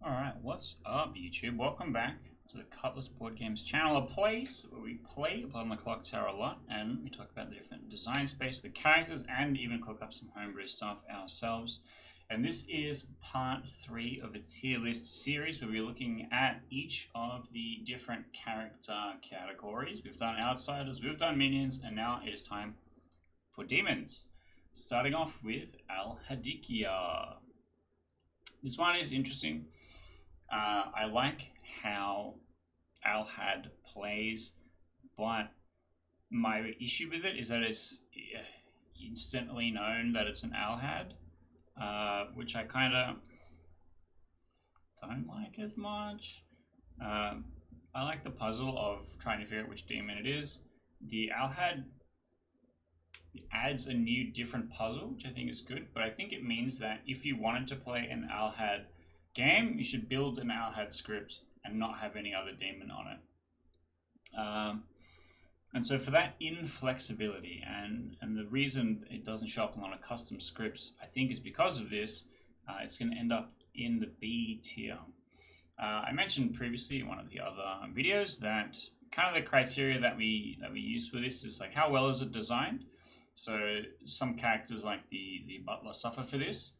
Alright, what's up YouTube? Welcome back to the Cutlass Board Games channel, a place where we play on the Clocktower a lot and we talk about the different design space, the characters, and even cook up some homebrew stuff ourselves. And this is part 3 of a tier list series where we're looking at each of the different character categories. We've done outsiders, we've done minions, and now it is time for demons. Starting off with Al-Hadikhia. This one is interesting. I like how Al-Had plays, but my issue with it is that it's instantly known that it's an Al-Had, which I kind of don't like as much. I like the puzzle of trying to figure out which demon it is. The Al-Had adds a new different puzzle, which I think is good, but I think it means that if you wanted to play an Al-Had game, you should build an Al-Had script and not have any other demon on it. And so for that inflexibility and the reason it doesn't show up in a lot of custom scripts, I think is because of this. It's going to end up in the B tier. I mentioned previously in one of the other videos that kind of the criteria that we use for this is like how well is it designed. So some characters like the butler suffer for this.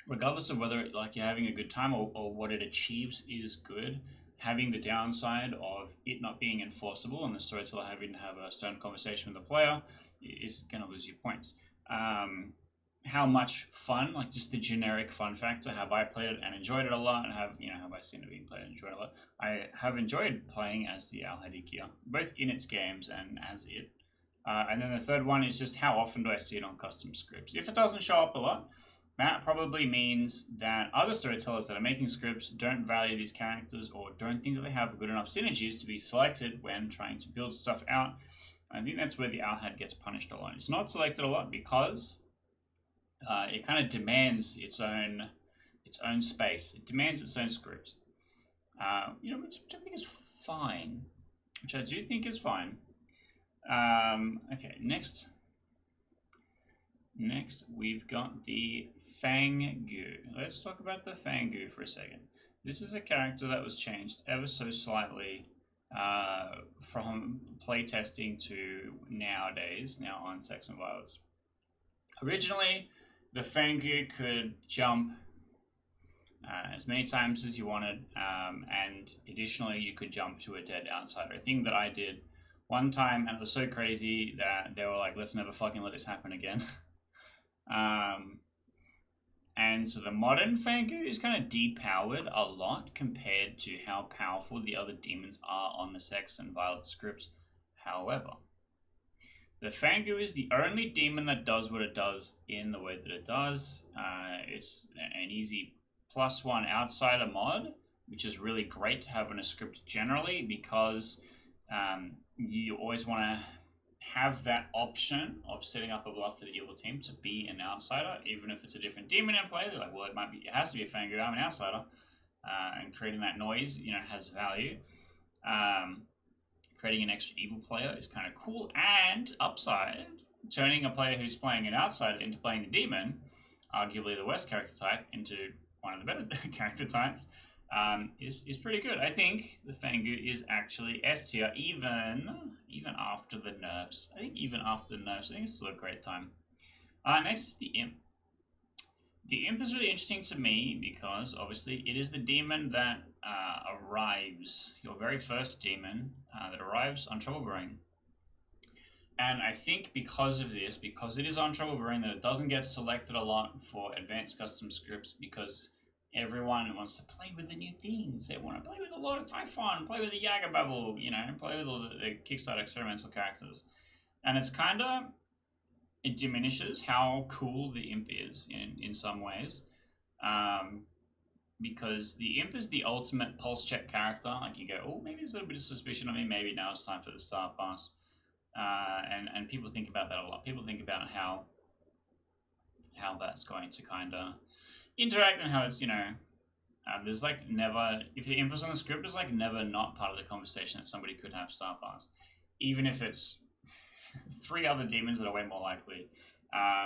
Regardless of whether like you're having a good time or what it achieves is good, having the downside of it not being enforceable and the storyteller having to have a stern conversation with the player is going to lose you points. How much fun, like just the generic fun factor, have I played it and enjoyed it a lot, and have I seen it being played and enjoyed it a lot? I have enjoyed playing as the Al-Hadikhia, both in its games and as it. And then the third one is just how often do I see it on custom scripts? If it doesn't show up a lot, that probably means that other storytellers that are making scripts don't value these characters or don't think that they have good enough synergies to be selected when trying to build stuff out. I think that's where the Al-Had gets punished a lot. It's not selected a lot because it kind of demands its own space. It demands its own script. Which I think is fine. Which I do think is fine. Okay, next we've got the Fang-Gu. Let's talk about the Fang-Gu for a second. This is a character that was changed ever so slightly from playtesting to nowadays, now on Sex and Violence. Originally, the Fang-Gu could jump as many times as you wanted, and additionally, you could jump to a dead outsider. A thing that I did one time, and it was so crazy that they were like, let's never fucking let this happen again. And so the modern Fang-Gu is kind of depowered a lot compared to how powerful the other demons are on the Sex and Violence scripts. However, the Fang-Gu is the only demon that does what it does in the way that it does. It's an easy +1 outsider mod, which is really great to have in a script generally because you always want to have that option of setting up a bluff for the evil team to be an outsider, even if it's a different demon in play. They're like, well, it has to be a Fang-Gu, I'm an outsider. And creating that noise, has value. Creating an extra evil player is kind of cool. And upside, turning a player who's playing an outsider into playing a demon, arguably the worst character type, into one of the better character types, is pretty good. I think the Fang-Gu is actually S tier, even after the nerfs. I think it's still a great time. Next is the Imp. The Imp is really interesting to me because obviously it is the demon that arrives, your very first demon that arrives on Trouble Brewing. And I think because of this, because it is on Trouble Brewing, that it doesn't get selected a lot for advanced custom scripts because everyone wants to play with the new things. They want to play with a lot of Typhon, play with the Yaga Bubble, play with all the Kickstarter experimental characters. And it's kind of, it diminishes how cool the Imp is in some ways. Because the Imp is the ultimate pulse check character. Like you go, oh, maybe there's a little bit of suspicion on me, maybe now it's time for the Star Pass. And people think about that a lot. People think about how that's going to kind of interact and how it's, there's like never, if the Imp is on the script, it's like never not part of the conversation that somebody could have Star Pass. Even if it's 3 other demons that are way more likely,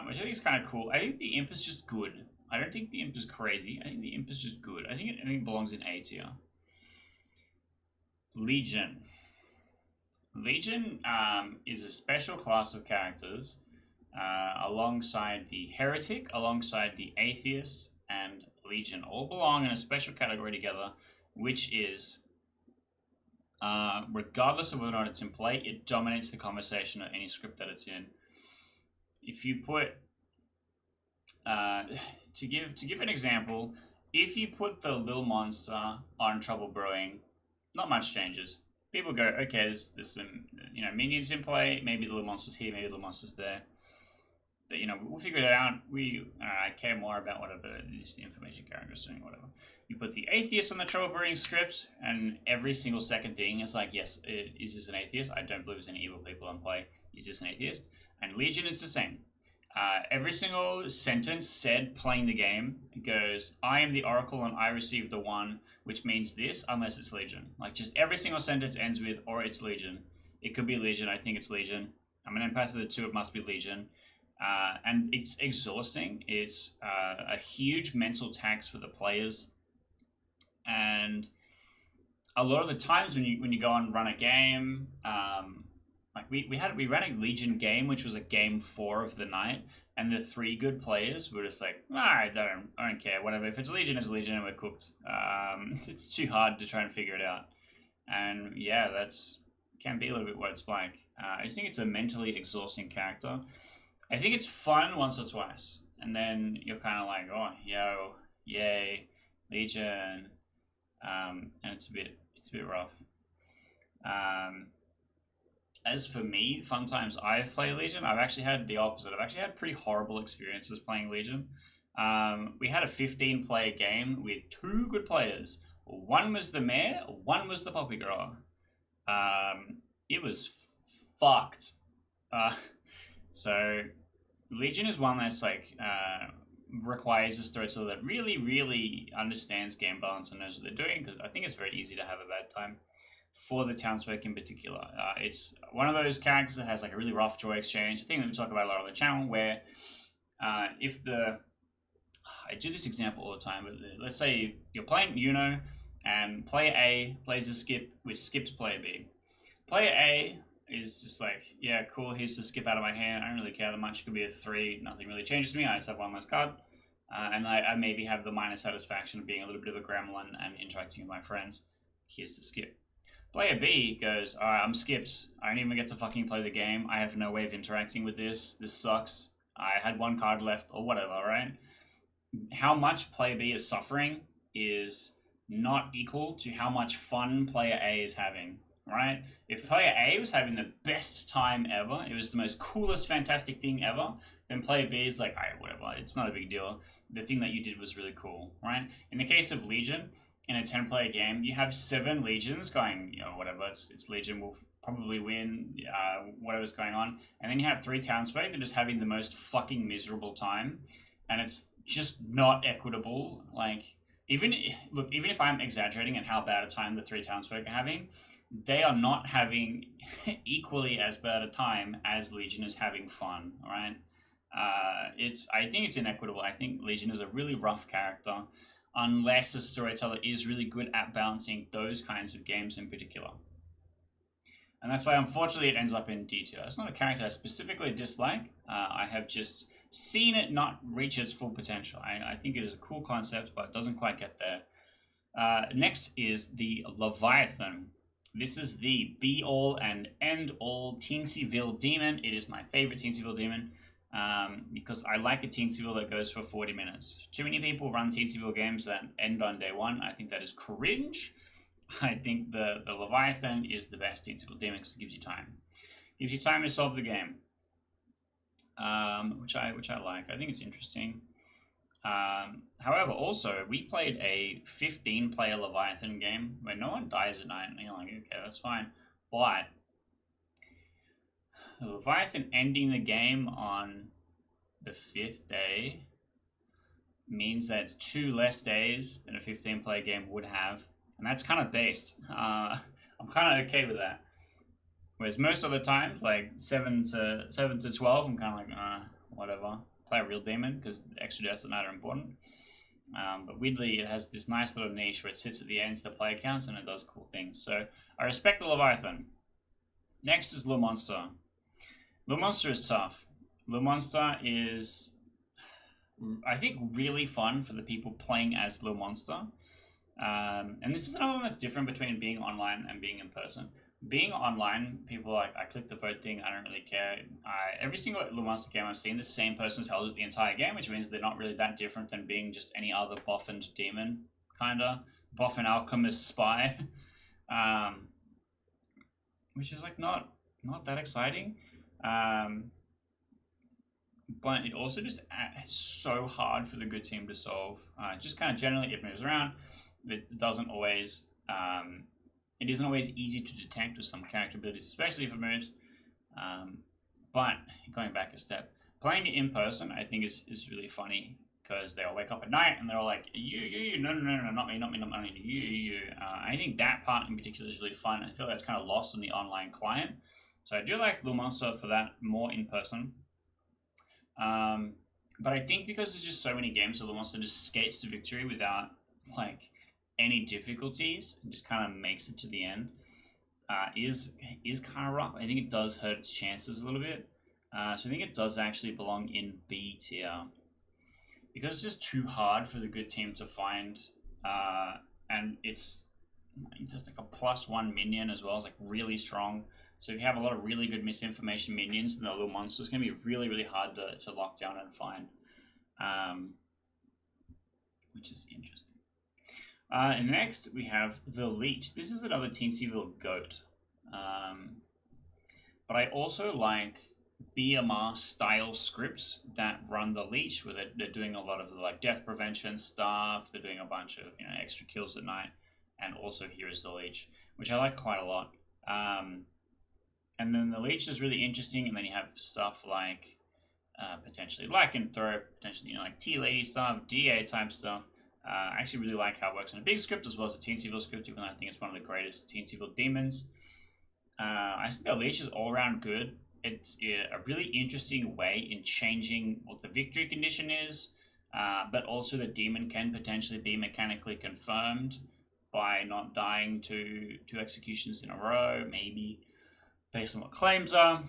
which I think is kind of cool. I think the Imp is just good. I don't think the Imp is crazy. I think the Imp is just good. I think it belongs in A tier. Legion. Legion is a special class of characters alongside the Heretic, alongside the Atheist, and Legion. All belong in a special category together, which is, regardless of whether or not it's in play, it dominates the conversation or any script that it's in. If you put, to give an example, if you put the Lil Monster on Trouble Brewing, not much changes. People go, okay, there's some, you know, minions in play. Maybe the Lil Monster's here, maybe the Lil Monster's there. But, you know, we'll figure it out. I care more about whatever is the information character's doing, whatever. You put the Atheist on the Trouble Brewing script, and every single second thing is like, yes, is this an Atheist? I don't believe there's any evil people in play. Is this an Atheist? And Legion is the same. Every single sentence said playing the game goes, I am the Oracle and I receive the one, which means this, unless it's Legion. Like, just every single sentence ends with, or it's Legion. It could be Legion, I think it's Legion. I'm an empath of the two, it must be Legion. And it's exhausting. It's a huge mental tax for the players. And a lot of the times when you go and run a game, like we ran a Legion game, which was a game 4 of the night, and the 3 good players were just like, I don't care, whatever. If it's Legion, it's Legion, and we're cooked. It's too hard to try and figure it out, and yeah, can be a little bit what it's like. I just think it's a mentally exhausting character. I think it's fun once or twice, and then you're kind of like, oh, yo, yay, Legion, and it's a bit rough. As for me, sometimes I've played Legion. I've actually had the opposite. I've actually had pretty horrible experiences playing Legion. We had a 15-player game with 2 good players. One was the mayor, one was the poppy grower. It was fucked. So Legion is one that's like requires a storyteller that really, really understands game balance and knows what they're doing, because I think it's very easy to have a bad time. For the townsfolk in particular, it's one of those characters that has like a really rough joy exchange. A thing that we talk about a lot on the channel, where I do this example all the time, but let's say you're playing Uno and player A plays a skip which skips player B. Player A is just like, yeah, cool, here's the skip out of my hand, I don't really care that much, it could be a 3, nothing really changes to me, I just have one less card, and I maybe have the minor satisfaction of being a little bit of a gremlin and interacting with my friends. Here's the skip. Player B goes, alright, I'm skipped. I don't even get to fucking play the game. I have no way of interacting with this. This sucks. I had 1 card left, or whatever, right? How much player B is suffering is not equal to how much fun player A is having, right? If player A was having the best time ever, it was the most coolest, fantastic thing ever, then player B is like, alright, whatever, it's not a big deal. The thing that you did was really cool, right? In the case of Legion, in a 10-player game, you have 7 Legions going, you know, whatever, it's Legion will probably win, whatever's going on. And then you have 3 townsfolk that are just having the most fucking miserable time. And it's just not equitable. Like, even if I'm exaggerating at how bad a time the 3 townsfolk are having, they are not having equally as bad a time as Legion is having fun, right? I think it's inequitable. I think Legion is a really rough character, unless a storyteller is really good at balancing those kinds of games in particular. And that's why, unfortunately, it ends up in D tier. It's not a character I specifically dislike. I have just seen it not reach its full potential. I think it is a cool concept, but it doesn't quite get there. Next is the Leviathan. This is the be-all and end-all Teensyville demon. It is my favorite Teensyville demon. Because I like a Teensyville that goes for 40 minutes. Too many people run Teensyville games that end on day 1. I think that is cringe. I think the Leviathan is the best Teensyville demon because it gives you time. Gives you time to solve the game. Which I like. I think it's interesting. However, also, we played a 15-player Leviathan game where no one dies at night. And you're like, okay, that's fine. But the Leviathan ending the game on the 5th day means that it's 2 less days than a 15-player game would have, and that's kind of based. I'm kind of okay with that. Whereas most other times, like 7 to 12, I'm kind of like, whatever. play a real demon because the extra deaths that matter are important. But weirdly, it has this nice little niche where it sits at the ends of the player counts and it does cool things. So I respect the Leviathan. Next is Lil Monster. Lil Monster is tough. Lil Monster is, I think, really fun for the people playing as Lil Monster. And this is another one that's different between being online and being in person. Being online, people like, I click the vote thing, I don't really care. Every single Lil Monster game I've seen, the same person's held it the entire game, which means they're not really that different than being just any other boffined demon, kinda. Boffin alchemist spy. Which is like not that exciting. But it also just is so hard for the good team to solve. Just kind of generally it moves around. It doesn't always, it isn't always easy to detect with some character abilities, especially if it moves. But going back a step, playing it in person, I think is really funny because they all wake up at night and they're all like, you, no, not me, you. I think that part in particular is really fun. I feel like that's kind of lost on the online client. So I do like Lil Monster for that more in person. But I think because there's just so many games where Lil Monster just skates to victory without like any difficulties and just kind of makes it to the end, is kind of rough. I think it does hurt its chances a little bit. So I think it does actually belong in B tier because it's just too hard for the good team to find, and it's just like a +1 minion as well. It's like really strong. So if you have a lot of really good misinformation minions, then the Lil Monster is going to be really, really hard to lock down and find, which is interesting. And next we have the Leech. This is another Teensyville goat. But I also like BMR style scripts that run the Leech, where they're doing a lot of the like death prevention stuff. They're doing a bunch of extra kills at night, and also here is the Leech, which I like quite a lot. And then the Leech is really interesting, and then you have stuff like potentially Lycanthrope, potentially like T-Lady stuff, DA type stuff. I actually really like how it works in a big script as well as a Teensyville script, even though I think it's one of the greatest Teensyville demons. I think the Leech is all around good. It's a really interesting way in changing what the victory condition is, but also the demon can potentially be mechanically confirmed by not dying to 2 executions in a row, maybe based on what claims are,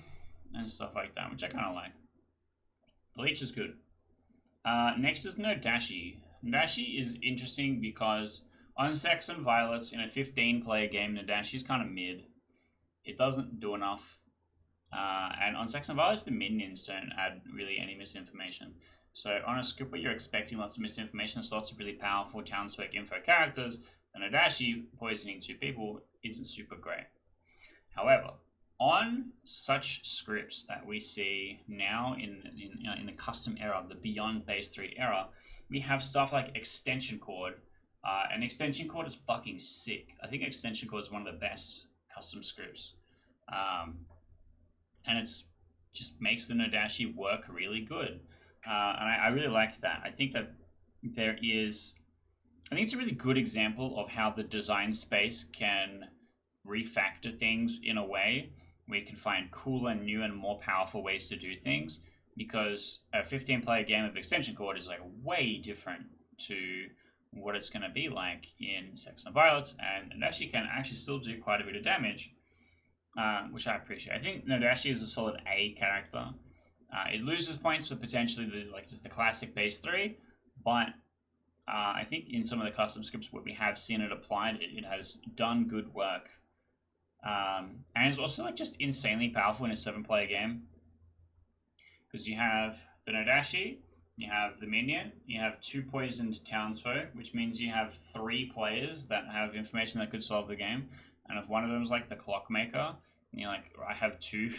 and stuff like that, which I kind of like. The Leech is good. Next is no Dashii. Dashii is interesting because on Sex and Violets in a 15-player game, Dashii is kind of mid. It doesn't do enough. And on Sex and Violets, the minions don't add really any misinformation. So on a script where you're expecting lots of misinformation, there's lots of really powerful townsfolk info characters, then Dashii poisoning 2 people isn't super great. However, on such scripts that we see now in the custom era, the beyond base 3 era, we have stuff like Extension Cord, and Extension Cord is fucking sick. I think Extension Cord is one of the best custom scripts, and it's just makes the Dashii work really good, and I really like that. I think that it's a really good example of how the design space can refactor things in a way where you can find cooler, new, and more powerful ways to do things, because a 15-player game of Extension Cord is like way different to what it's going to be like in Sex and Violets, and Dashii can actually still do quite a bit of damage, which I appreciate. I think Dashii is a solid A character. It loses points for potentially just the classic base 3, but I think in some of the custom scripts where we have seen it applied, it has done good work. And it's also like just insanely powerful in a 7-player game, because you have the Dashii, you have the minion, you have 2 poisoned townsfolk, which means you have 3 players that have information that could solve the game. And if one of them is like the clockmaker, you're like, I have two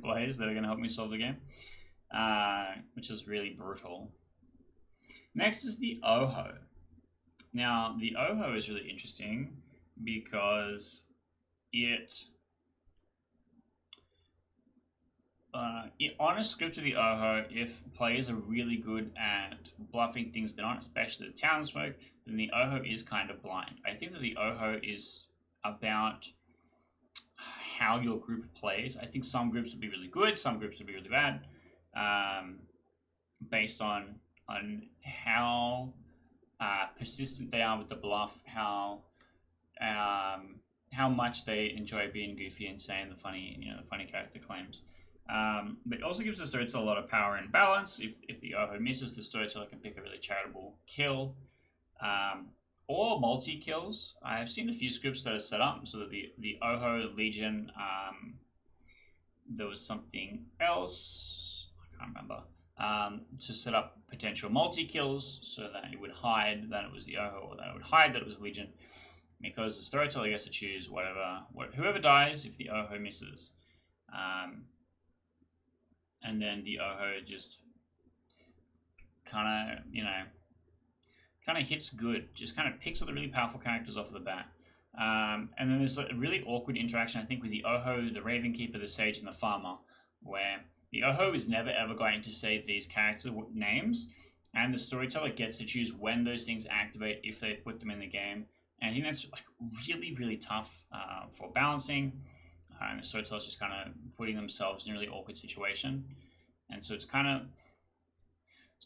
players that are going to help me solve the game, which is really brutal. Next is the Oho. Now, the Oho is really interesting because on a script of the Oho, if players are really good at bluffing things that aren't, especially the townsfolk, then the Oho is kind of blind. I think that the Oho is about how your group plays. I think some groups will be really good, some groups will be really bad. based on how persistent they are with the bluff, how much they enjoy being goofy and saying the funny character claims. But it also gives the storyteller a lot of power and balance. If the Oho misses, the storyteller can pick a really charitable kill, or multi kills. I've seen a few scripts that are set up so that the Oho Legion. There was something else I can't remember. To set up potential multi kills so that it would hide that it was the Oho, or that it would hide that it was Legion, because the storyteller gets to choose whoever dies if the Oho misses. And then the Oho just kind of hits good, just kind of picks up the really powerful characters off the bat. And then there's a really awkward interaction, I think, with the Oho, the Raven Keeper, the Sage, and the Farmer, where the Oho is never ever going to save these character names, and the storyteller gets to choose when those things activate if they put them in the game. And I think that's like really, really tough for balancing. And the storyteller's just kind of putting themselves in a really awkward situation. And so it's kind of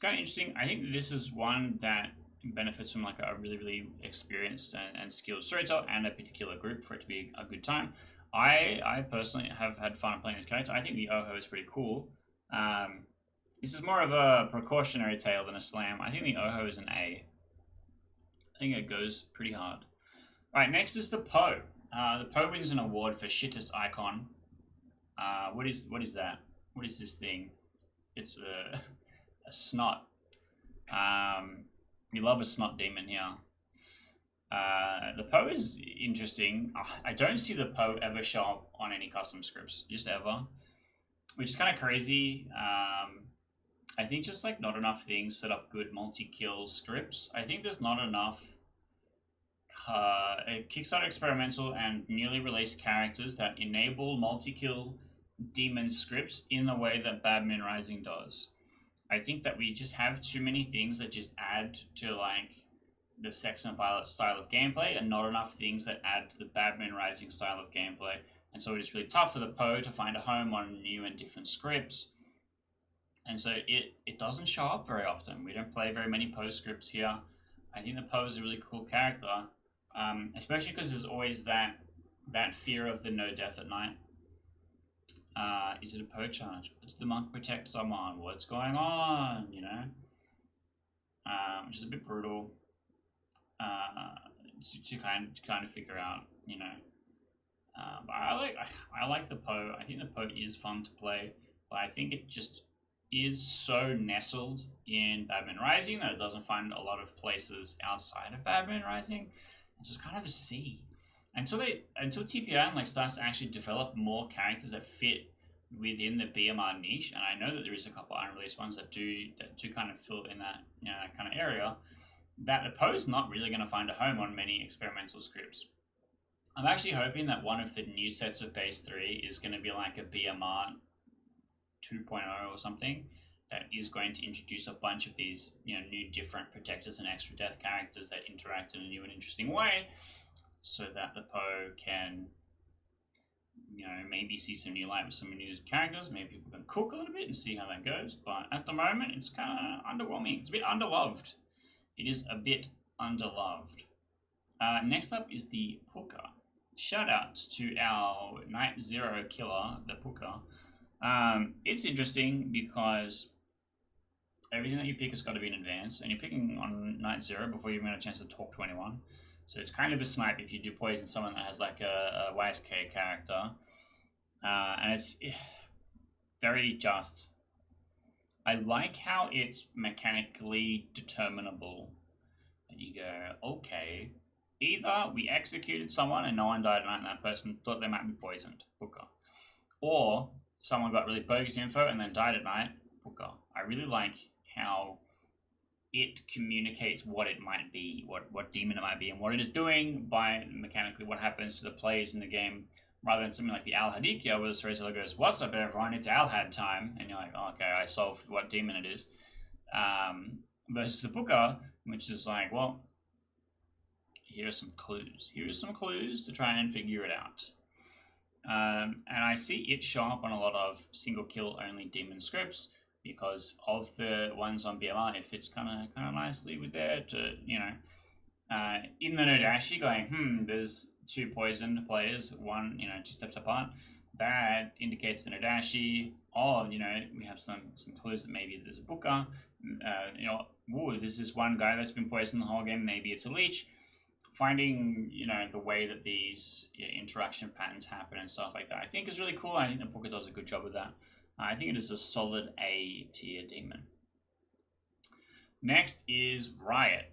interesting. I think this is one that benefits from like a really, really experienced and skilled storyteller and a particular group for it to be a good time. I personally have had fun playing this character. I think the Oho is pretty cool. This is more of a precautionary tale than a slam. I think the Oho is an A. I think it goes pretty hard. Alright, next is the Poe. The Poe wins an award for shittest icon. What is that? What is this thing? It's a snot. We love a snot demon here. The Poe is interesting. I don't see the Poe ever show up on any custom scripts, just ever, which is kind of crazy. I think just like not enough things set up good multi-kill scripts. I think there's not enough Kickstarter experimental and newly released characters that enable multi-kill demon scripts in the way that Badman Rising does. I think that we just have too many things that just add to like the Sex and Violet style of gameplay, and not enough things that add to the Badman Rising style of gameplay. And so it is really tough for the Poe to find a home on new and different scripts. And so it doesn't show up very often. We don't play very many Poe scripts here. I think the Poe is a really cool character, especially because there's always that fear of the no death at night. Is it a Poe charge? Does the monk protect someone? What's going on? You know, which is a bit brutal to kind of figure out. You know, but I like the Poe. I think the Poe is fun to play, but I think it just is so nestled in Badman Rising that it doesn't find a lot of places outside of Badman Rising. It's just kind of a C. Until TPI like starts to actually develop more characters that fit within the BMR niche, and I know that there is a couple unreleased ones that do kind of fill in that kind of area, that the Poe's not really going to find a home on many experimental scripts. I'm actually hoping that one of the new sets of base 3 is going to be like a BMR 2.0 or something that is going to introduce a bunch of these new different protectors and extra death characters that interact in a new and interesting way, so that the Poe can maybe see some new light with some new characters. Maybe people can cook a little bit and see how that goes, but at the moment it's kind of underwhelming. It's a bit underloved. It is a bit underloved. Next up is the Puka. Shout out to our Night Zero killer, the Puka. It's interesting because everything that you pick has got to be in advance, and you're picking on Night Zero before you even get a chance to talk to anyone. So it's kind of a snipe if you do poison someone that has like a YSK character. And it's very just. I like how it's mechanically determinable. And you go, okay, either we executed someone and no one died and that person thought they might be poisoned, Puka. Or someone got really bogus info and then died at night, Puka. I really like how it communicates what it might be, what demon it might be, and what it is doing by mechanically what happens to the players in the game, rather than something like the Al-Hadikhia where the storyteller goes, "What's up everyone, it's Al-Had time," and you're like, oh, okay, I solved what demon it is. Versus the Puka, which is like, well, here are some clues. Here are some clues to try and figure it out. And I see it show up on a lot of single kill only demon scripts because of the ones on BMR, it fits kind of nicely with there to, you know, in the Dashii going, there's 2 poisoned players, one, you know, 2 steps apart. That indicates the Dashii, you know, we have some clues that maybe there's a Booker, you know, ooh, there's this one guy that's been poisoned the whole game, maybe it's a Leech. Finding, you know, the way that these interaction patterns happen and stuff like that, I think is really cool. I think the Booker does a good job with that. I think it is a solid A tier demon. Next is Riot.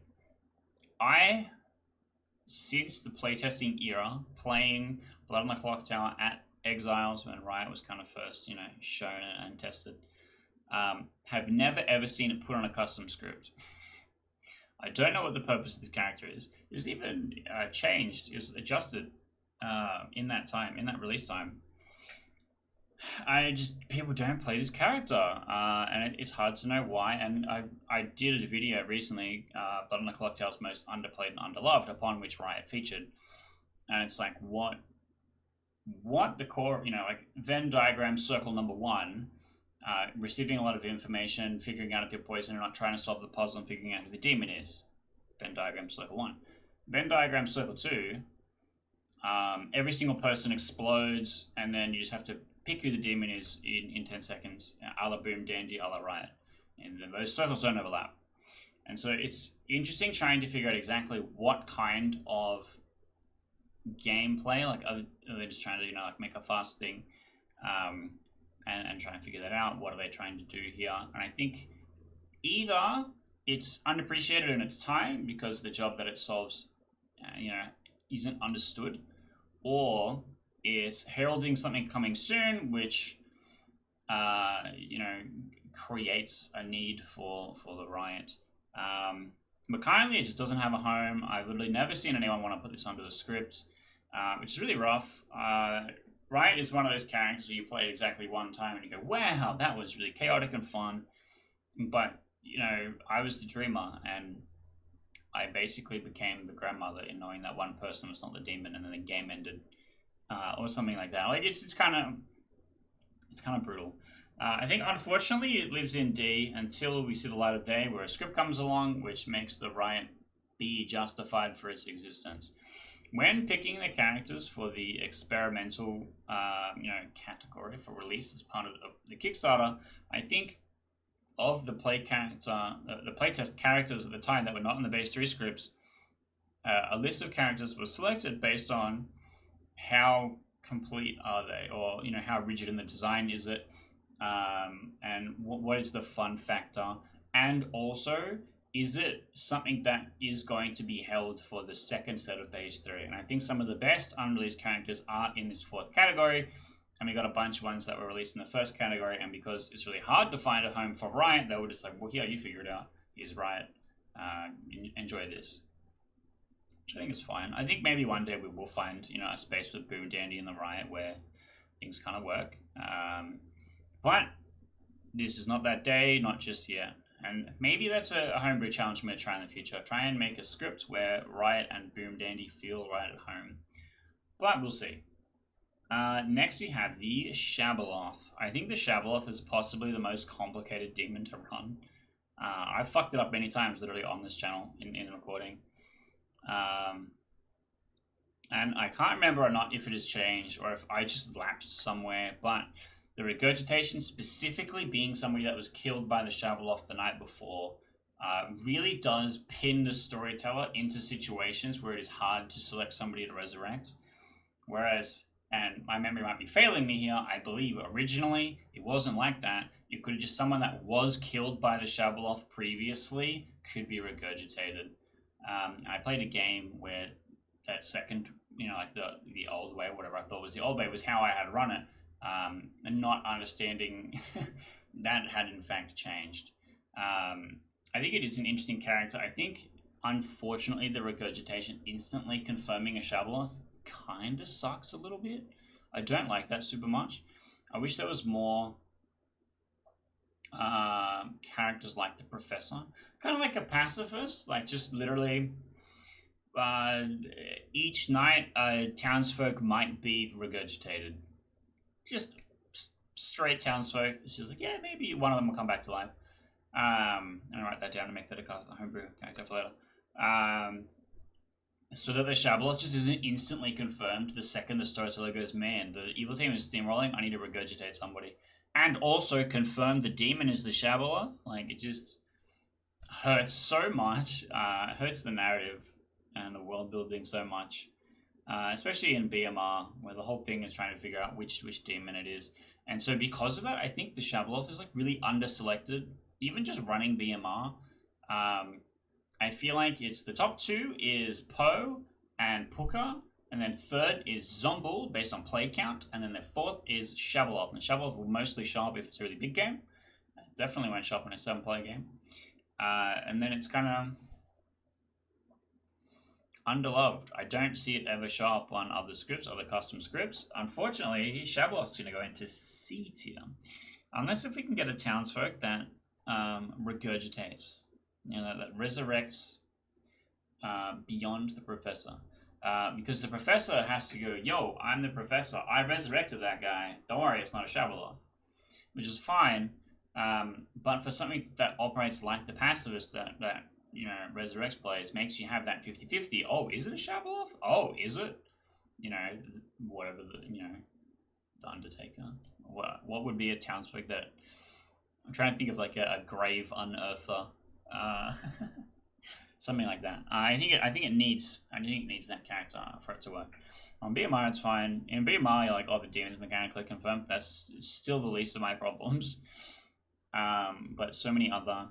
Since the playtesting era, playing Blood on the Clocktower at Exiles when Riot was kind of first, you know, shown and tested, have never ever seen it put on a custom script. I don't know what the purpose of this character is. It was even changed. It was adjusted in that time, in that release time. People don't play this character, and it's hard to know why. And I did a video recently, Blood on the Clocktower's most underplayed and underloved, upon which Riot featured. And it's like, what the core, you know, like Venn diagram circle number 1, receiving a lot of information, figuring out if you're poisoned or not, trying to solve the puzzle and figuring out who the demon is. Venn diagram circle 1. Venn diagram circle 2, every single person explodes, and then you just have to pick who the demon is in 10 seconds, a la Boom Dandy, a la Riot. And those circles don't overlap. And so it's interesting trying to figure out exactly what kind of gameplay, like are they just trying to, you know, like make a fast thing, and try and figure that out. What are they trying to do here? And I think either it's unappreciated in its time because the job that it solves, you know, isn't understood, or it's heralding something coming soon, which, you know, creates a need for the Riot. But currently it just doesn't have a home. I've literally never seen anyone want to put this onto the script, which is really rough. Riot is one of those characters where you play it exactly one time and you go, wow, that was really chaotic and fun. But, you know, I was the dreamer, and I basically became the grandmother in knowing that one person was not the demon, and then the game ended, or something like that. Like it's kind of brutal. I think unfortunately it lives in D until we see the light of day, where a script comes along which makes the Riot be justified for its existence. When picking the characters for the experimental, you know, category for release as part of the Kickstarter, I think of the playtest characters at the time that were not in the base 3 scripts, a list of characters was selected based on how complete are they, or, you know, how rigid in the design is it, and what is the fun factor, and also, is it something that is going to be held for the second set of base 3? And I think some of the best unreleased characters are in this 4th category, and we got a bunch of ones that were released in the 1st category, and because it's really hard to find a home for Riot, they were just like, well, here, you figure it out. Here's Riot. Enjoy this. Which I think is fine. I think maybe one day we will find, you know, a space with Boom Dandy and the Riot where things kind of work. But this is not that day, not just yet. And maybe that's a homebrew challenge I'm going to try in the future. Try and make a script where Riot and Boom Dandy feel right at home. But we'll see. Next we have the Shabashoth. I think the Shabashoth is possibly the most complicated demon to run. I've fucked it up many times literally on this channel in recording. And I can't remember or not if it has changed or if I just lapsed somewhere, but the regurgitation, specifically being somebody that was killed by the Shabashoth the night before, really does pin the storyteller into situations where it is hard to select somebody to resurrect. Whereas, and my memory might be failing me here, I believe originally it wasn't like that. You could have just, someone that was killed by the Shabashoth previously could be regurgitated. I played a game where that second, you know, like the old way, whatever I thought was the old way, was how I had run it. And not understanding that had in fact changed. I think it is an interesting character. I think, unfortunately, the regurgitation instantly confirming a Shabashoth kind of sucks a little bit. I don't like that super much. I wish there was more characters like the Professor. Kind of like a pacifist, like just literally each night townsfolk might be regurgitated. Just straight townsfolk. It's just like, yeah, maybe one of them will come back to life. And I write that down to make that a homebrew character for later. So that the Shabashoth just isn't instantly confirmed the second the storyteller goes, man, the evil team is steamrolling, I need to regurgitate somebody. And also confirm the demon is the Shabashoth. Like, it just hurts so much. It hurts the narrative and the world building so much. Especially in BMR, where the whole thing is trying to figure out which demon it is. And so because of that, I think the Shabashoth is like really underselected. Even just running BMR, I feel like it's the top two is Poe and Puka, and then third is Zombuul based on play count, and then the fourth is Shabashoth. And Shabashoth will mostly show up if it's a really big game. Definitely won't show up in a 7-player game. And then it's kind of underloved. I don't see it ever show up on other scripts, other custom scripts. Unfortunately, Shabashoth's going to go into C tier. Unless if we can get a townsfolk that regurgitates. You know, that resurrects beyond the professor. Because the professor has to go, yo, I'm the professor. I resurrected that guy. Don't worry, it's not a Shabashoth. Which is fine. But for something that operates like the pacifist that you know, resurrects players, makes you have that 50-50. Oh, is it a Shabashoth? Oh, is it? You know, whatever, the Undertaker. What would be a townsfolk that... I'm trying to think of like a grave unearther. Something like that. I think it needs that character for it to work. On BMR, it's fine. In BMR, you're like, oh, the demon's mechanically confirmed. That's still the least of my problems. But so many other...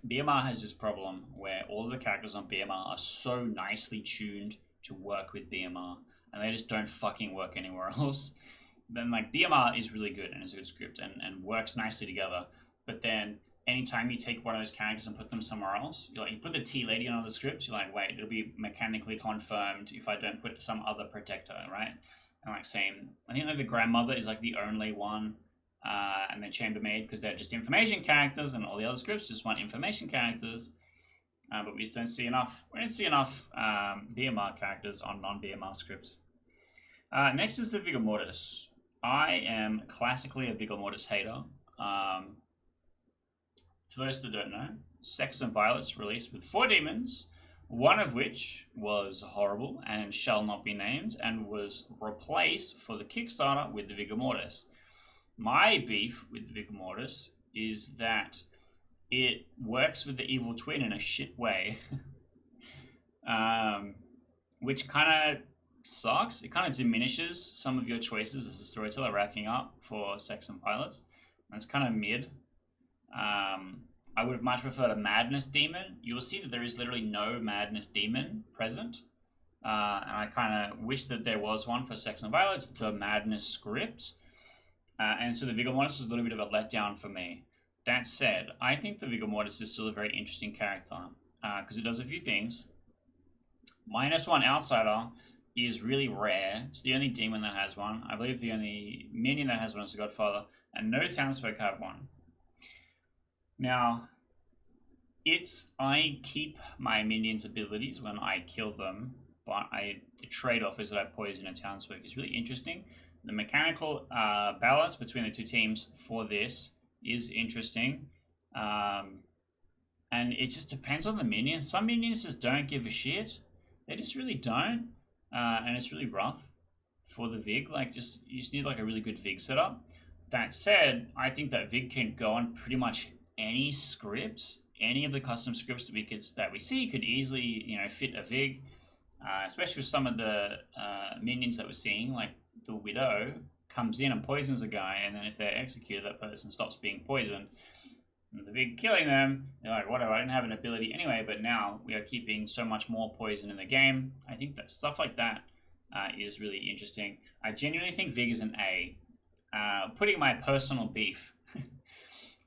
BMR has this problem where all of the characters on BMR are so nicely tuned to work with BMR, and they just don't fucking work anywhere else. Then, like, BMR is really good and is a good script and works nicely together, but then anytime you take one of those characters and put them somewhere else, you put the T-Lady on other scripts, you're like, wait, it'll be mechanically confirmed if I don't put some other protector, right? And like same, I think like the Grandmother is like the only one, and then Chambermaid, because they're just information characters, and all the other scripts just want information characters. But we just don't see enough. We don't see enough BMR characters on non-BMR scripts. Next is the Vigormortis. I am classically a Vigormortis hater. For those that don't know, Sex and Violets released with 4 demons, one of which was horrible and shall not be named, and was replaced for the Kickstarter with the Vigormortis. My beef with the Vigormortis is that it works with the evil twin in a shit way, which kind of sucks. It kind of diminishes some of your choices as a storyteller racking up for Sex and Violets. That's kind of mid. I would have much preferred a Madness Demon. You will see that there is literally no Madness Demon present. And I kind of wish that there was one for Sex and Violets, the Madness script. And so the Vigormortis was a little bit of a letdown for me. That said, I think the Vigormortis is still a very interesting character because it does a few things. -1 Outsider is really rare. It's the only demon that has one. I believe the only minion that has one is the Godfather, and no townsfolk have one. Now, I keep my minions' abilities when I kill them, but the trade-off is that I poison a townsfolk. It's really interesting. The mechanical balance between the two teams for this is interesting. And it just depends on the minions. Some minions just don't give a shit. They just really don't. And it's really rough for the Vig. Like, you just need like a really good Vig setup. That said, I think that Vig can go on pretty much any script. Any of the custom scripts that we see could easily, fit a Vig. Especially with some of the minions that we're seeing, like the Widow comes in and poisons a guy, and then if they're executed, that person stops being poisoned. And the Vig killing them, they're like, whatever, I didn't have an ability anyway, but now we are keeping so much more poison in the game. I think that stuff like that is really interesting. I genuinely think Vig is an A. Putting my personal beef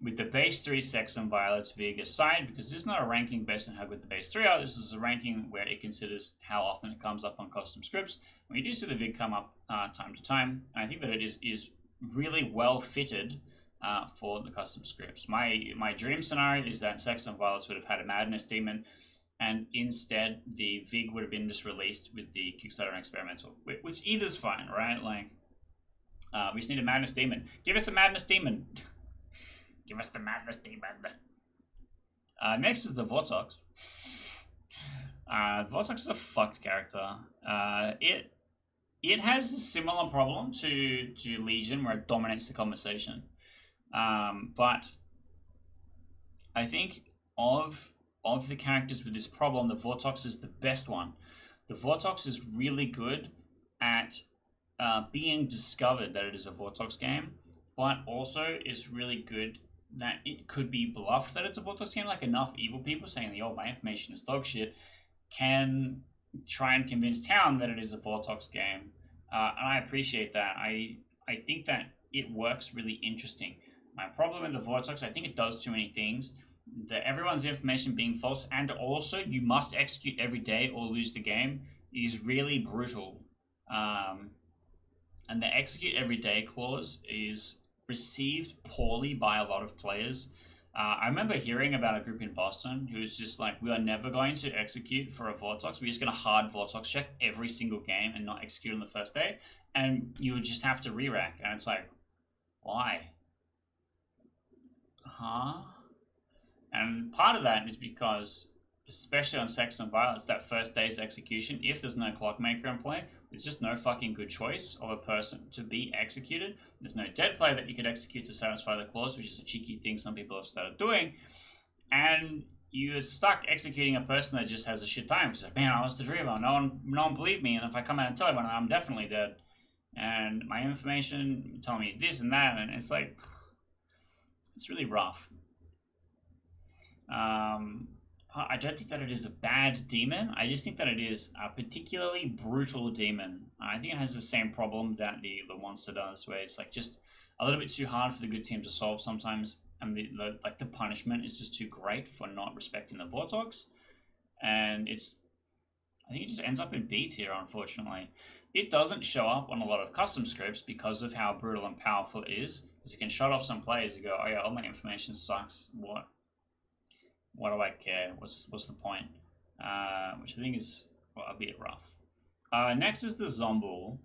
with the base 3 Sex and Violets Vig aside, because this is not a ranking based on how good the base 3 are, this is a ranking where it considers how often it comes up on custom scripts. We do see the Vig come up time to time, and I think that it is really well fitted for the custom scripts. My dream scenario is that Sex and Violets would have had a Madness Demon, and instead the Vig would have been just released with the Kickstarter and Experimental, which either's fine, right? Like, We just need a Madness Demon. Give us a Madness Demon. Give us the Madness Demon. Next is the Vortox. Vortox is a fucked character. It has a similar problem to Legion, where it dominates the conversation. But I think of the characters with this problem, the Vortox is the best one. The Vortox is really good at being discovered that it is a Vortox game, but also is really good that it could be bluffed that it's a Vortox game. Like, enough evil people saying, "Oh, my information is dog shit," can try and convince town that it is a Vortox game. And I appreciate that. I think that it works really interesting. My problem with the Vortox, I think it does too many things. Everyone's information being false, and also you must execute every day or lose the game, is really brutal. And the execute every day clause is received poorly by a lot of players. I remember hearing about a group in Boston who was just like, "We are never going to execute for a Vortox. We're just going to hard Vortox check every single game and not execute on the first day." And you would just have to re-rack. And it's like, why? Huh? And part of that is because, especially on Sex and Violence, that first day's execution, if there's no Clockmaker in play, there's just no fucking good choice of a person to be executed. There's no dead play that you could execute to satisfy the clause, which is a cheeky thing some people have started doing. And you're stuck executing a person that just has a shit time. It's like, "Man, I lost the Drivo. No one believed me. And if I come out and tell everyone, I'm definitely dead. And my information tell me this and that." And it's like, it's really rough. I don't think that it is a bad demon. I just think that it is a particularly brutal demon. I think it has the same problem that the monster does, where it's like just a little bit too hard for the good team to solve sometimes, and the punishment is just too great for not respecting the Vortox, and I think it just ends up in B tier, unfortunately. It doesn't show up on a lot of custom scripts because of how brutal and powerful it is, because it can shut off some players who go, "Oh yeah, all my information sucks. What do I care? What's the point?" Which I think is a bit rough. Next is the Zombuul.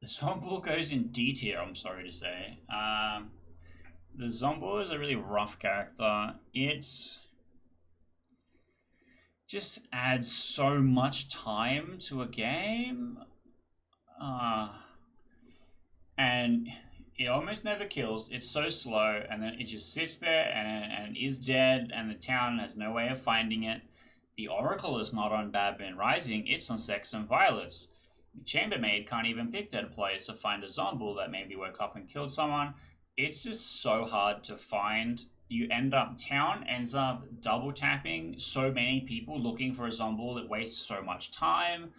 The Zombuul goes in D tier, I'm sorry to say. The Zombuul is a really rough character. It's just adds so much time to a game. And it almost never kills. It's so slow, and then it just sits there and is dead, and the town has no way of finding it. The Oracle is not on Bad Moon Rising, it's on Sex and Violence. The Chambermaid can't even pick dead players to find a Zombuul that maybe woke up and killed someone. It's just so hard to find. Town ends up double tapping so many people looking for a Zombuul, it wastes so much time.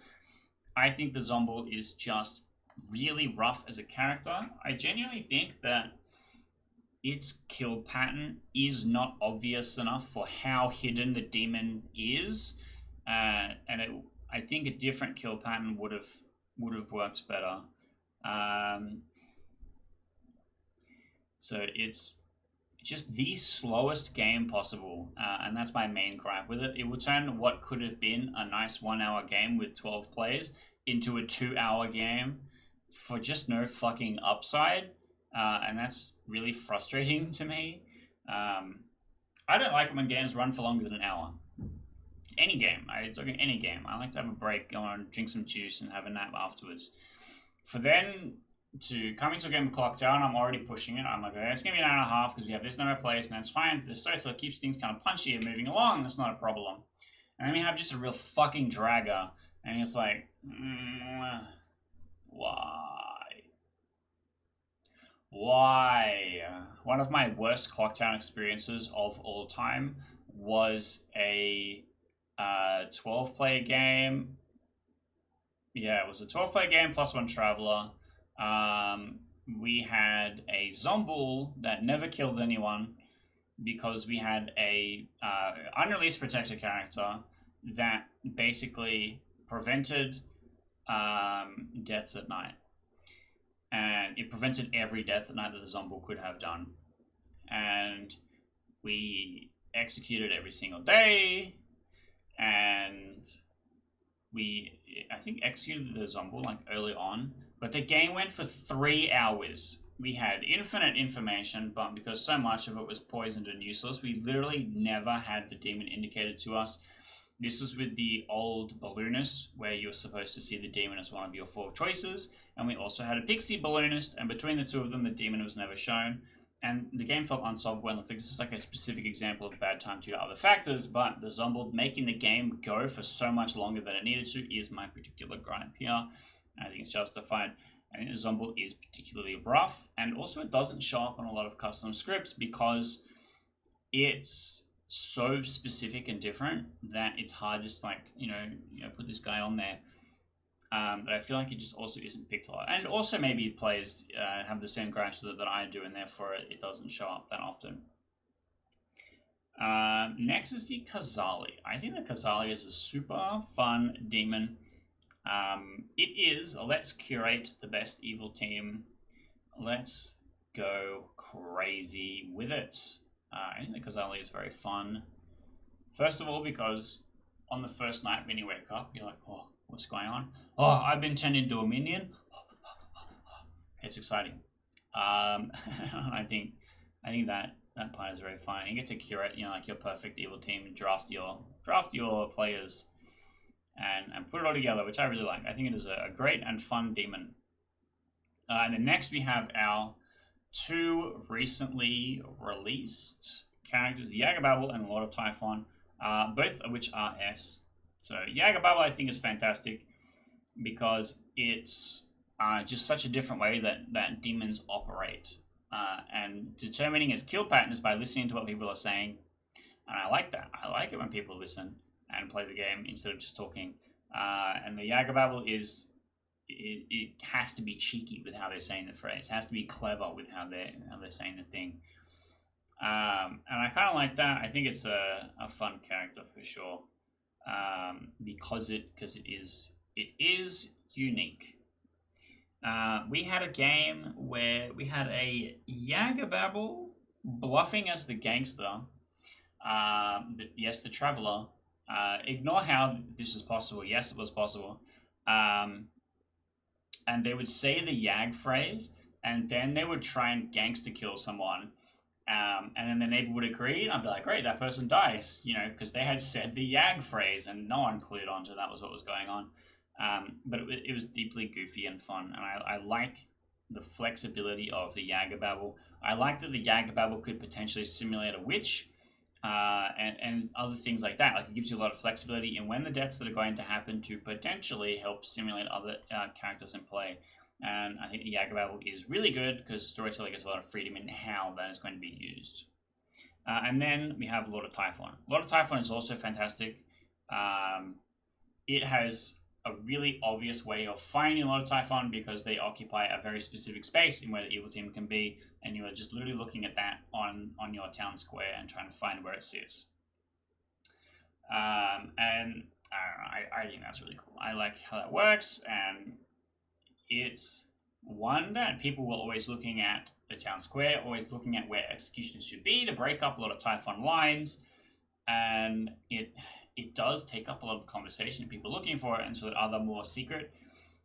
I think the Zombuul is just really rough as a character. I genuinely think that its kill pattern is not obvious enough for how hidden the demon is, and I think a different kill pattern would have worked better. So it's just the slowest game possible, and that's my main gripe with it. It will turn what could have been a nice 1 hour game with 12 players into a 2 hour game for just no fucking upside, and that's really frustrating to me. I don't like it when games run for longer than an hour. Any game, I'm talking any game. I like to have a break, go on, drink some juice, and have a nap afterwards. For then to come into a game of Clocktower, and I'm already pushing it. I'm like, okay, it's gonna be an hour and a half because we have this number of players, and that's fine. So it keeps things kind of punchy and moving along. That's not a problem. And then we have just a real fucking dragger, and it's like, why? One of my worst Clocktower experiences of all time was a 12-player game. Yeah, it was a 12-player game plus one Traveler. We had a Zombuul that never killed anyone because we had a unreleased protector character that basically prevented deaths at night. And it prevented every death at night that the Zombuul could have done. And we executed every single day, and I think executed the Zombuul like early on, but the game went for 3 hours. We had infinite information, but because so much of it was poisoned and useless, we literally never had the demon indicated to us. This was with the old Balloonist, where you were supposed to see the demon as one of your 4 choices, and we also had a Pixie Balloonist, and between the 2 of them, the demon was never shown. And the game felt unsolvable and looked like this is like a specific example of bad time due to other factors, but the Zombuul making the game go for so much longer than it needed to is my particular gripe here. I think it's justified. I think the Zombuul is particularly rough, and also it doesn't show up on a lot of custom scripts because it's so specific and different that it's hard just like, put this guy on there. But I feel like it just also isn't picked a lot. And also maybe players have the same gripes that I do, and therefore it doesn't show up that often. Next is the Khazali. I think the Khazali is a super fun demon. It is, let's curate the best evil team. Let's go crazy with it. I think the Khazali is very fun. First of all, because on the first night when you wake up, you're like, oh, what's going on? Oh, I've been turned into a minion. It's exciting. I think that part is very fun. You get to curate, like your perfect evil team, and draft your players, and put it all together, which I really like. I think it is a great and fun demon. And then next we have our 2 recently released characters, the Yagababble and Lord of Typhon, both of which are S. So Yagababble I think is fantastic because it's just such a different way that demons operate. And determining its kill patterns by listening to what people are saying. And I like that. I like it when people listen and play the game instead of just talking. And the Yagababble is... It has to be cheeky with how they're saying the phrase. It has to be clever with how they're saying the thing. And I kind of like that. I think it's a fun character for sure. Because it is unique. We had a game where we had a Yagababble bluffing as the gangster. Yes, the traveler. Ignore how this is possible. Yes, it was possible. And they would say the Yag phrase, and then they would try and gangster kill someone. And then the neighbor would agree, and I'd be like, great, that person dies, because they had said the Yag phrase, and no one clued on to that was what was going on. But it was deeply goofy and fun, and I like the flexibility of the Yagababble. I like that the Yagababble could potentially simulate a witch, and other things like that. Like, it gives you a lot of flexibility in when the deaths that are going to happen to potentially help simulate other characters in play. And I think the Yagababble is really good because storytelling gets a lot of freedom in how that is going to be used. And then we have Lord of Typhon. Lord of Typhon is also fantastic. It has a really obvious way of finding Lord of Typhon because they occupy a very specific space in where the evil team can be, and you are just literally looking at that on your town square and trying to find where it sits. And I don't know, I think that's really cool. I like how that works, and it's one that people were always looking at the town square, always looking at where executions should be to break up a lot of Typhon lines, and it does take up a lot of conversation, people looking for it, and so that other more secret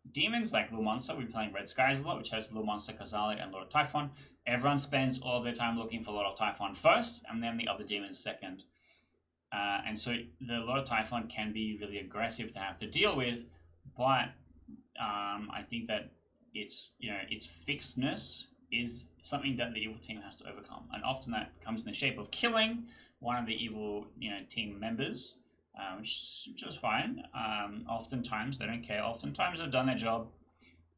demons like Lil Monster, we're playing Red Skies a lot, which has Lil Monster, Khazali, and Lord of Typhon. Everyone spends all of their time looking for Lord of Typhon first, and then the other demons second. And so the Lord of Typhon can be really aggressive to have to deal with, but I think that its fixedness is something that the evil team has to overcome, and often that comes in the shape of killing one of the evil team members, which is fine. Oftentimes they don't care. Oftentimes they've done their job,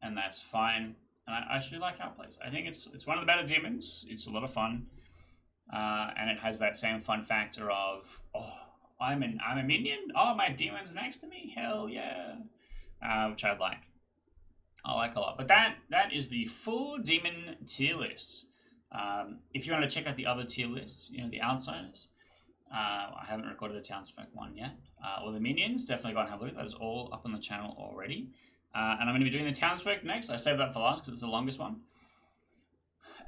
and that's fine. And I actually like how it plays. I think it's one of the better demons. It's a lot of fun, and it has that same fun factor of, oh, I'm a minion. Oh, my demon's next to me. Hell yeah, which I like. I like a lot. But that is the full demon tier list. If you want to check out the other tier lists, the outsiders. I haven't recorded the Townsfolk one yet. Or the minions, definitely go and have a look. That is all up on the channel already. And I'm going to be doing the Townsfolk next. I saved that for last because it's the longest one.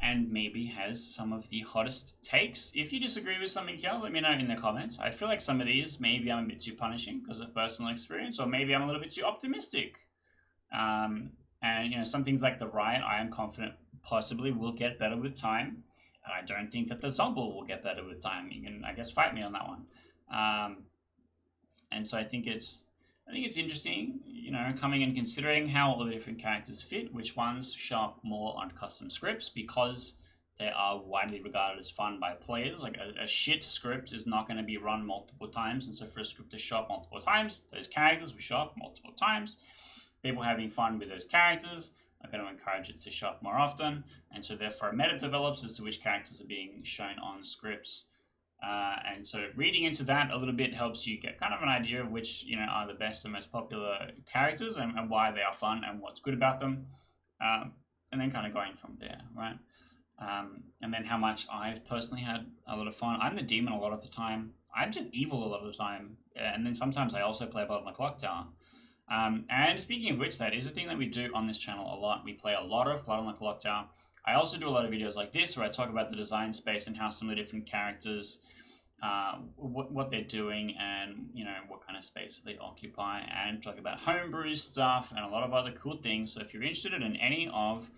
and maybe has some of the hottest takes. If you disagree with something here, let me know in the comments. I feel like some of these, maybe I'm a bit too punishing because of personal experience, or maybe I'm a little bit too optimistic. And you know, some things like the Riot, I am confident possibly will get better with time. And I don't think that the Zombuul will get better with time. You can, I guess, fight me on that one. And so I think it's interesting, you know, coming and considering how all the different characters fit, which ones show up more on custom scripts because they are widely regarded as fun by players. Like a shit script is not going to be run multiple times, and so for a script to show up multiple times, those characters will show up multiple times. People having fun with those characters are going to encourage it to show up more often, and so therefore a meta develops as to which characters are being shown on scripts. And so reading into that a little bit helps you get kind of an idea of which, you know, are the best and most popular characters and why they are fun and what's good about them, and then kind of going from there, right? And then how much I've personally had a lot of fun. I'm the demon a lot of the time. I'm just evil a lot of the time, and then sometimes I also play Blood on the Clocktower. And speaking of which, that is a thing that we do on this channel a lot. We play a lot of Blood on the Clocktower. I also do a lot of videos like this where I talk about the design space and how some of the different characters, what they're doing, and you know what kind of space they occupy, and talk about homebrew stuff and a lot of other cool things. So if you're interested in any of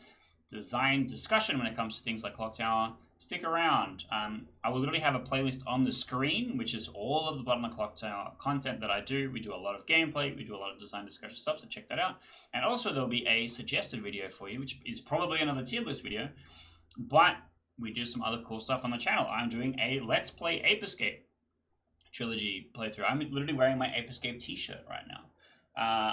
design discussion when it comes to things like Clocktower, stick around. I will literally have a playlist on the screen, which is all of the Blood on the Clocktower content that I do. We do a lot of gameplay, we do a lot of design discussion stuff, so check that out. And also there'll be a suggested video for you, which is probably another tier list video, but we do some other cool stuff on the channel. I'm doing a Let's Play Ape Escape trilogy playthrough. I'm literally wearing my Ape Escape t-shirt right now.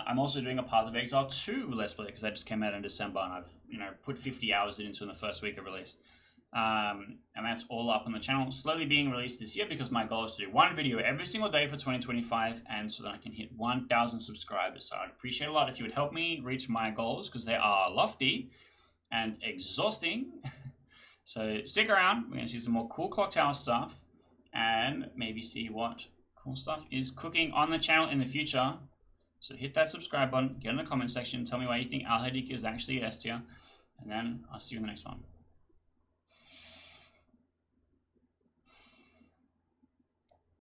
I'm also doing a Path of Exile 2 Let's Play because that just came out in December, and I've, you know, put 50 hours into in the first week of release. And that's all up on the channel, slowly being released this year because my goal is to do one video every single day for 2025, and so that I can hit 1,000 subscribers. So I'd appreciate a lot if you would help me reach my goals because they are lofty and exhausting. So stick around, we're going to see some more cool Clocktower stuff and maybe see what cool stuff is cooking on the channel in the future. So hit that subscribe button, get in the comment section, tell me why you think Al-Hadikhia is actually S tier, and then I'll see you in the next one.